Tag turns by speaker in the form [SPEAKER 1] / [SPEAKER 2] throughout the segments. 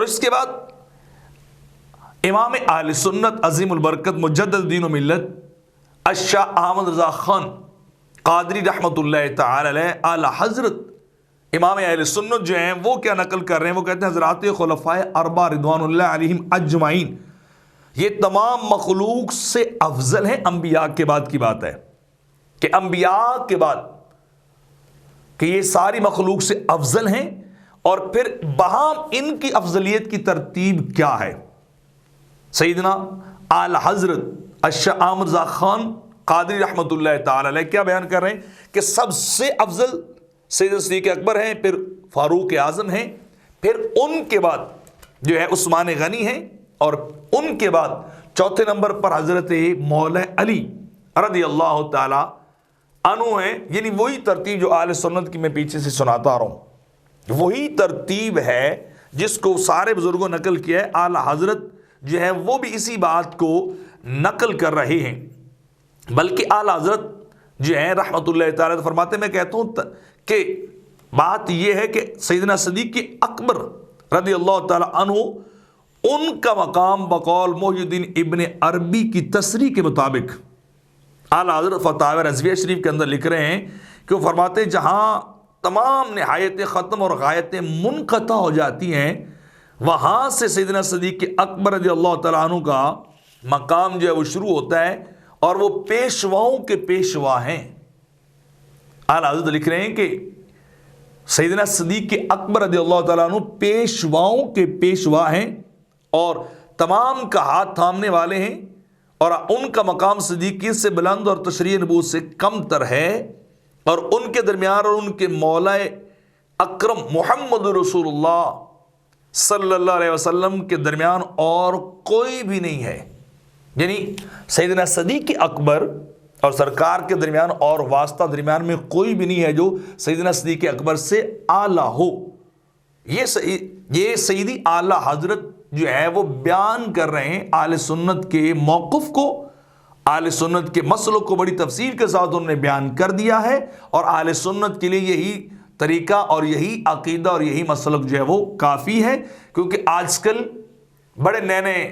[SPEAKER 1] اور اس کے بعد امام اہل سنت عظیم البرکت مجدد دین و ملت الشاہ احمد رضا خان قادری رحمۃ اللہ تعالی علیہ اعلی حضرت امام اہل سنت جو ہیں وہ کیا نقل کر رہے ہیں؟ وہ کہتے ہیں حضرات خلفائے اربعہ رضوان اللہ علیہم اجمعین یہ تمام مخلوق سے افضل ہیں۔ انبیاء کے بعد کی بات ہے کہ انبیاء کے بعد کہ یہ ساری مخلوق سے افضل ہیں، اور پھر بہام ان کی افضلیت کی ترتیب کیا ہے؟ سیدنا اعلی حضرت الشاہ احمد رضا خان قادری رحمۃ اللہ تعالی علیہ کیا بیان کر رہے ہیں کہ سب سے افضل سیدنا صدیق اکبر ہیں، پھر فاروق اعظم ہیں، پھر ان کے بعد جو ہے عثمان غنی ہیں، اور ان کے بعد چوتھے نمبر پر حضرت مولا علی رضی اللہ تعالی عنہ ہیں۔ یعنی وہی ترتیب جو اہل سنت کی میں پیچھے سے سناتا آ رہا ہوں، وہی ترتیب ہے جس کو سارے بزرگوں نقل کیا ہے۔ اعلی حضرت جو ہے وہ بھی اسی بات کو نقل کر رہے ہیں، بلکہ اعلی حضرت جو ہے رحمت اللہ تعالی فرماتے ہیں، میں کہتا ہوں کہ بات یہ ہے کہ سیدنا صدیق اکبر رضی اللہ تعالی عنہ ان کا مقام بقول محی الدین ابن عربی کی تصریح کے مطابق اعلی حضرت فتاوی رضویہ شریف کے اندر لکھ رہے ہیں کہ وہ فرماتے ہیں جہاں تمام نہایتیں ختم اور غایتیں منقطع ہو جاتی ہیں، وہاں سے سیدنا صدیق اکبر رضی اللہ تعالیٰ عنہ کا مقام جو ہے وہ شروع ہوتا ہے، اور وہ پیشواؤں کے پیشوا ہیں۔ اعلی حضرت لکھ رہے ہیں کہ سیدنا صدیق اکبر رضی اللہ تعالیٰ عنہ پیشواؤں کے پیشوا ہیں، اور تمام کا ہاتھ تھامنے والے ہیں، اور ان کا مقام صدیقیت سے بلند اور تشریح نبوت سے کم تر ہے، اور ان کے درمیان اور ان کے مولا اکرم محمد رسول اللہ صلی اللہ علیہ وسلم کے درمیان اور کوئی بھی نہیں ہے۔ یعنی سیدنا صدیق اکبر اور سرکار کے درمیان اور واسطہ درمیان میں کوئی بھی نہیں ہے جو سیدنا صدیق اکبر سے اعلیٰ ہو۔ یہ سیدی اعلیٰ حضرت جو ہے وہ بیان کر رہے ہیں اہل سنت کے موقف کو، اہل سنت کے مسلک کو بڑی تفصیل کے ساتھ انہوں نے بیان کر دیا ہے، اور اہل سنت کے لیے یہی طریقہ اور یہی عقیدہ اور یہی مسلک جو ہے وہ کافی ہے، کیونکہ آج کل بڑے نئے نئے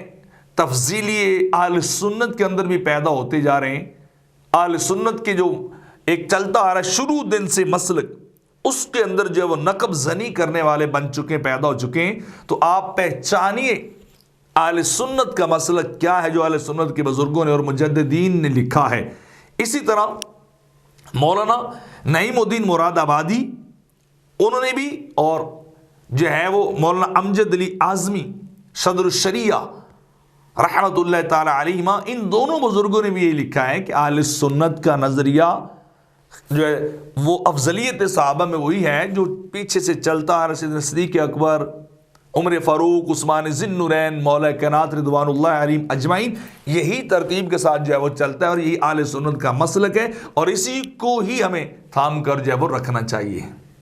[SPEAKER 1] تفضیلی اہل سنت کے اندر بھی پیدا ہوتے جا رہے ہیں۔ اہل سنت کے جو ایک چلتا آ رہا ہے شروع دن سے مسلک، اس کے اندر جو ہے وہ نقب زنی کرنے والے بن چکے ہیں، پیدا ہو چکے ہیں۔ تو آپ پہچانیے اہل سنت کا مسلک کیا ہے جو اہل سنت کے بزرگوں نے اور مجددین نے لکھا ہے۔ اسی طرح مولانا نعیم الدین مراد آبادی انہوں نے بھی، اور جو ہے وہ مولانا امجد علی اعظمی صدر الشریعہ رحمت اللہ تعالی علیہما، ان دونوں بزرگوں نے بھی یہ لکھا ہے کہ اہل سنت کا نظریہ جو ہے وہ افضلیت صحابہ میں وہی ہے جو پیچھے سے چلتا آ رہا، سیدنا صدیق اکبر، عمر فاروق، عثمان ذی النورین، مولا کائنات رضوان اللہ علیہم اجمعین، یہی ترتیب کے ساتھ جو ہے وہ چلتا ہے، اور یہی اہل سنت کا مسلک ہے، اور اسی کو ہی ہمیں تھام کر جو ہے وہ رکھنا چاہیے۔